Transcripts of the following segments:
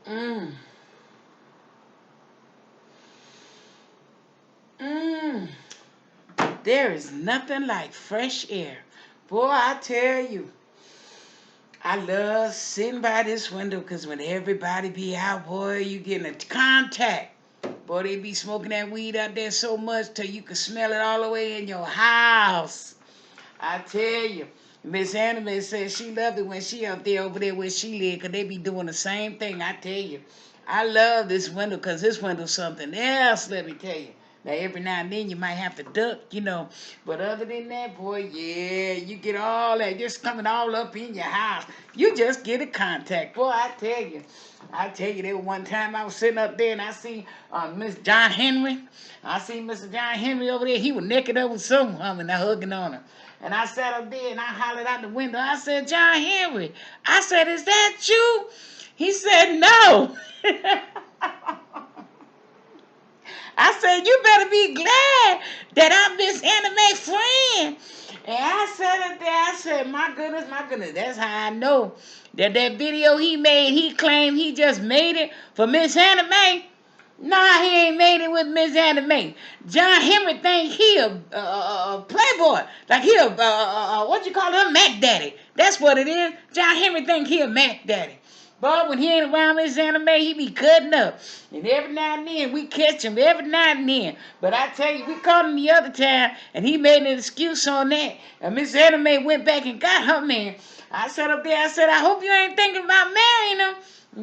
Mm. Mm. There is nothing like fresh air. Boy, I tell you, I love sitting by this window because when everybody be out, boy, you getting a contact. Boy, they be smoking that weed out there so much till you can smell it all the way in your house. I tell you. Miss Anime says she loved it when she up there over there where she live because they be doing the same thing. I tell you. I love this window because this window's something else, let me tell you. Now, every now and then you might have to duck, you know. But other than that, boy, yeah, you get all that just coming all up in your house. You just get a contact. Boy, I tell you. I tell you, there was one time I was sitting up there and I see Miss John Henry. I see Mr. John Henry over there. He was naked up with some woman and hugging on her. And I sat up there and I hollered out the window. I said, John Henry. I said, is that you? He said, no. I said, you better be glad that I'm this anime friend. And I sat up there, I said, my goodness, that's how I know that video he made, he claimed he just made it for Miss Anime. Nah, he ain't made it with Miss Anime. John Henry think he a playboy. Like he what you call him, Mac Daddy. That's what it is. John Henry think he a Mac Daddy. But when he ain't around Miss Anime, he be cutting up. And every now and then we catch him, every now and then. But I tell you, we caught him the other time, and he made an excuse on that. And Miss Anime went back and got her man. I sat up there, I said, I hope you ain't thinking about marrying him.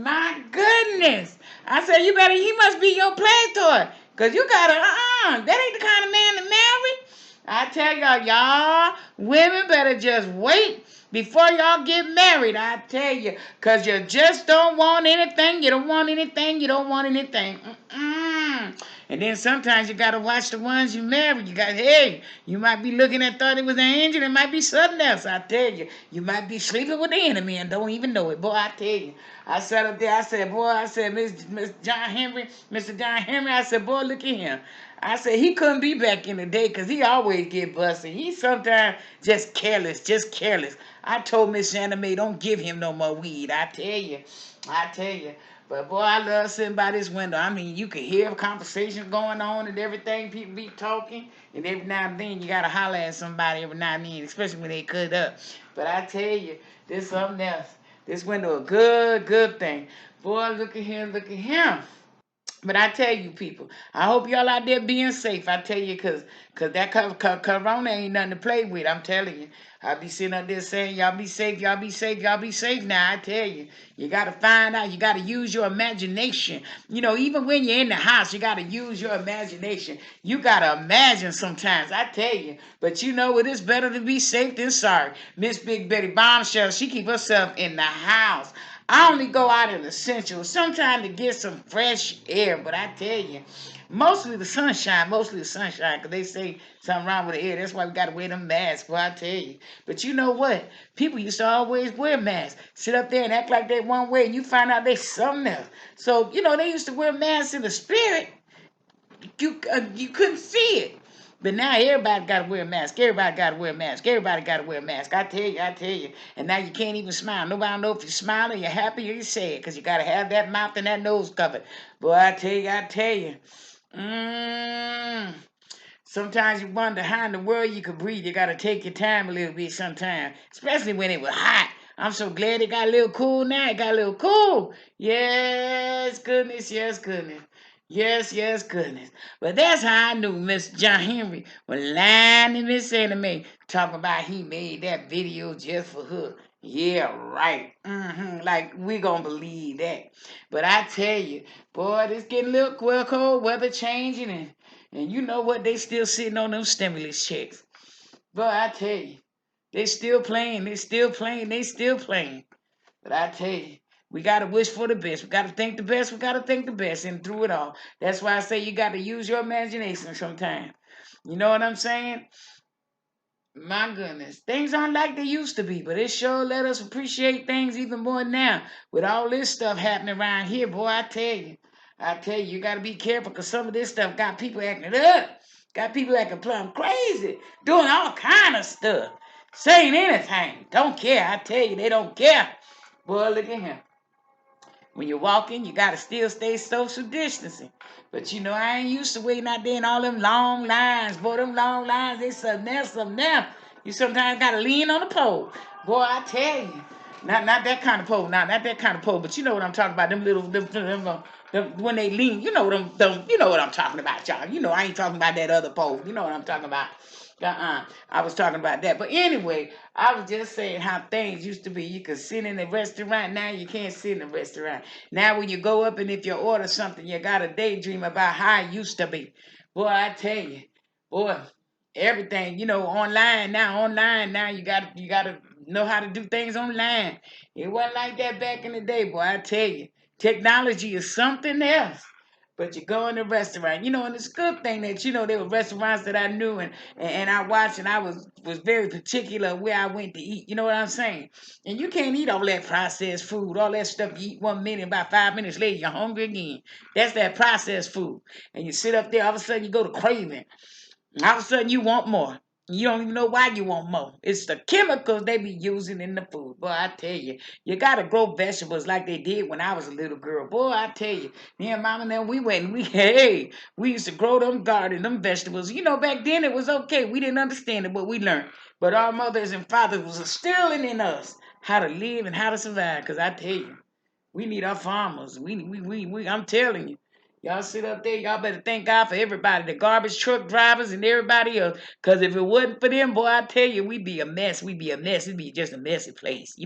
My goodness. I said, you better, he must be your play toy. Because you got to, that ain't the kind of man to marry. I tell y'all, women better just wait before y'all get married. I tell you, because you just don't want anything. You don't want anything. You don't want anything. Mm-mm. And then sometimes you got to watch the ones you marry. You got, hey, you might be looking at, thought it was an angel. It might be something else. I tell you, you might be sleeping with the enemy and don't even know it. Boy, I tell you. I sat up there, I said, boy, I said, Miss John Henry, Mr. John Henry, I said, boy, look at him. I said, he couldn't be back in the day because he always get busted. He sometimes just careless, just careless. I told Miss Anime, don't give him no more weed. I tell you. I tell you. But boy, I love sitting by this window. I mean, you can hear conversation going on and everything. People be talking. And every now and then you got to holler at somebody every now and then, especially when they cut up. But I tell you, there's something else. This window a good thing. Boy, look at him, look at him. But I tell you, people, I hope y'all out there being safe. I tell you, cause that corona ain't nothing to play with. I'm telling you. I be sitting up there saying, y'all be safe, y'all be safe, y'all be safe now. I tell you, you got to find out. You got to use your imagination. You know, even when you're in the house, you got to use your imagination. You got to imagine sometimes. I tell you. But you know, it is better to be safe than sorry. Miss Big Betty Bombshell, she keep herself in the house. I only go out in essentials, sometimes to get some fresh air, but I tell you, mostly the sunshine, because they say something wrong with the air. That's why we got to wear them masks, well, I tell you. But you know what? People used to always wear masks, sit up there and act like they one way, and you find out they something else. So, you know, they used to wear masks in the spirit. You couldn't see it. But now everybody got to wear a mask. Everybody got to wear a mask. Everybody got to wear a mask. I tell you. And now you can't even smile. Nobody know if you're smiling, you're happy, or you're sad, because you got to have that mouth and that nose covered. Boy, I tell you. Mm, Sometimes you wonder how in the world you could breathe. You got to take your time a little bit sometimes, especially when it was hot. I'm so glad it got a little cool now. It got a little cool. Yes, goodness, yes, goodness. Yes, goodness. But that's how I knew Miss John Henry was lying to Miss Anime, talking about he made that video just for her. Yeah, right. Like, we gonna believe that. But I tell you, boy, it's getting a little cold, weather changing, and you know what? They still sitting on them stimulus checks. But I tell you, they still playing, they still playing. But I tell you, we got to wish for the best. We got to think the best. We got to think the best. And through it all, that's why I say you got to use your imagination sometimes. You know what I'm saying? My goodness, things aren't like they used to be, but it sure let us appreciate things even more now. With all this stuff happening around here, boy, I tell you, you got to be careful because some of this stuff got people acting up, got people acting plumb crazy, doing all kind of stuff, saying anything, don't care. I tell you, they don't care. Boy, look at him. When you're walking, you gotta still stay social distancing. But I ain't used to waiting out there in all them long lines. Boy, them long lines, they something else, something else. You sometimes gotta lean on the pole. Boy, I tell you. Not that kind of pole, not that kind of pole, but you know what I'm talking about. Them little when they lean, you know what I'm talking about, y'all. I ain't talking about that other pole. You know what I'm talking about. I was talking about that. But anyway, I was just saying how things used to be. You could sit in a restaurant. Now you can't sit in a restaurant. Now when you go up and if you order something, you got to daydream about how it used to be. Boy, I tell you, boy, everything, online now you gotta know how to do things online. It wasn't like that back in the day, boy. I tell you, technology is something else. But you go in the restaurant, and it's a good thing that there were restaurants that I knew and I watched, and I was very particular where I went to eat. You know what I'm saying? And you can't eat all that processed food, all that stuff you eat 1 minute, about 5 minutes later you're hungry again. That's that processed food. And you sit up there, all of a sudden you go to craving. All of a sudden, you want more. You don't even know why you want more. It's the chemicals they be using in the food. Boy, I tell you, you gotta grow vegetables like they did when I was a little girl. Boy, I tell you, me and mama and them, we used to grow them garden, them vegetables. Back then it was okay. We didn't understand it, but we learned. But our mothers and fathers was instilling in us how to live and how to survive. Cause I tell you, we need our farmers. I'm telling you. Y'all sit up there, y'all better thank God for everybody, the garbage truck drivers and everybody else. Because if it wasn't for them, boy, I tell you, we'd be a mess. We'd be a mess. It'd be just a messy place,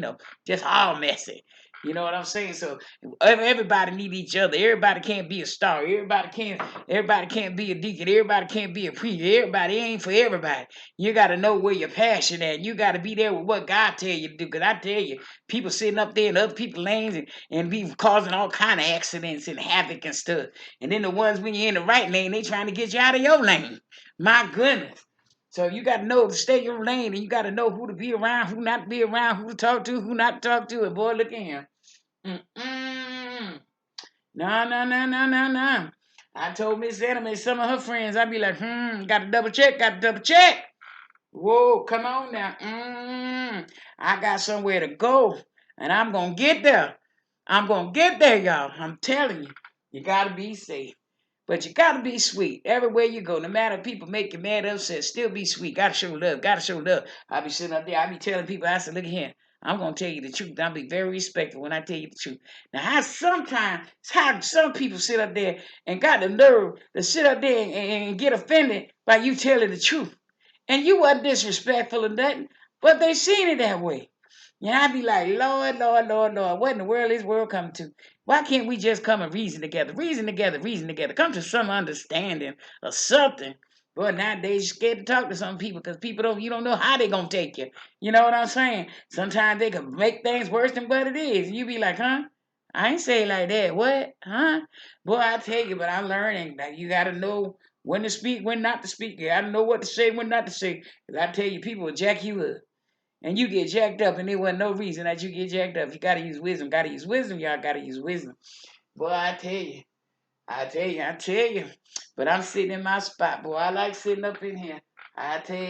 just all messy. You know what I'm saying? So everybody need each other. Everybody can't be a star. Everybody can't be a deacon. Everybody can't be a preacher. Everybody ain't for everybody. You got to know where your passion at. You got to be there with what God tell you to do. Because I tell you, people sitting up there in other people's lanes and be causing all kind of accidents and havoc and stuff. And then the ones when you're in the right lane, they trying to get you out of your lane. My goodness. So you got to know to stay in your lane, and you got to know who to be around, who not to be around, who to talk to, who not to talk to. And boy, look at him. Mm-mm. No, no, no, no, no, no. I told Miss Anime, some of her friends, I'd be like, got to double check, got to double check. Whoa, come on now. I got somewhere to go, and I'm going to get there. I'm going to get there, y'all. I'm telling you, you got to be safe. But you got to be sweet. Everywhere you go, no matter if people make you mad, upset, still be sweet. Got to show love. Got to show love. I be sitting up there. I be telling people, I said, look at here. I'm going to tell you the truth. I'll be very respectful when I tell you the truth. Now, how some people sit up there and got the nerve to sit up there and get offended by you telling the truth. And you wasn't disrespectful or nothing, but they seen it that way. And I be like, Lord, Lord, Lord, Lord, what in the world is this world coming to? Why can't we just come and reason together? Reason together, reason together. Come to some understanding or something. Boy, nowadays you're scared to talk to some people because you don't know how they going to take you. You know what I'm saying? Sometimes they can make things worse than what it is. And you be like, huh? I ain't say it like that. What? Huh? Boy, I tell you, but I'm learning that you got to know when to speak, when not to speak. You got to know what to say, when not to say. Because I tell you, people will jack you up. And you get jacked up, and there wasn't no reason that you get jacked up. You got to use wisdom. Got to use wisdom. Y'all got to use wisdom. Boy, I tell you. But I'm sitting in my spot, boy. I like sitting up in here. I tell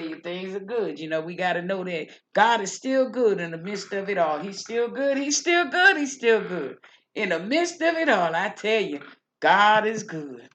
you, things are good. We got to know that God is still good in the midst of it all. He's still good. He's still good. He's still good. In the midst of it all, I tell you, God is good.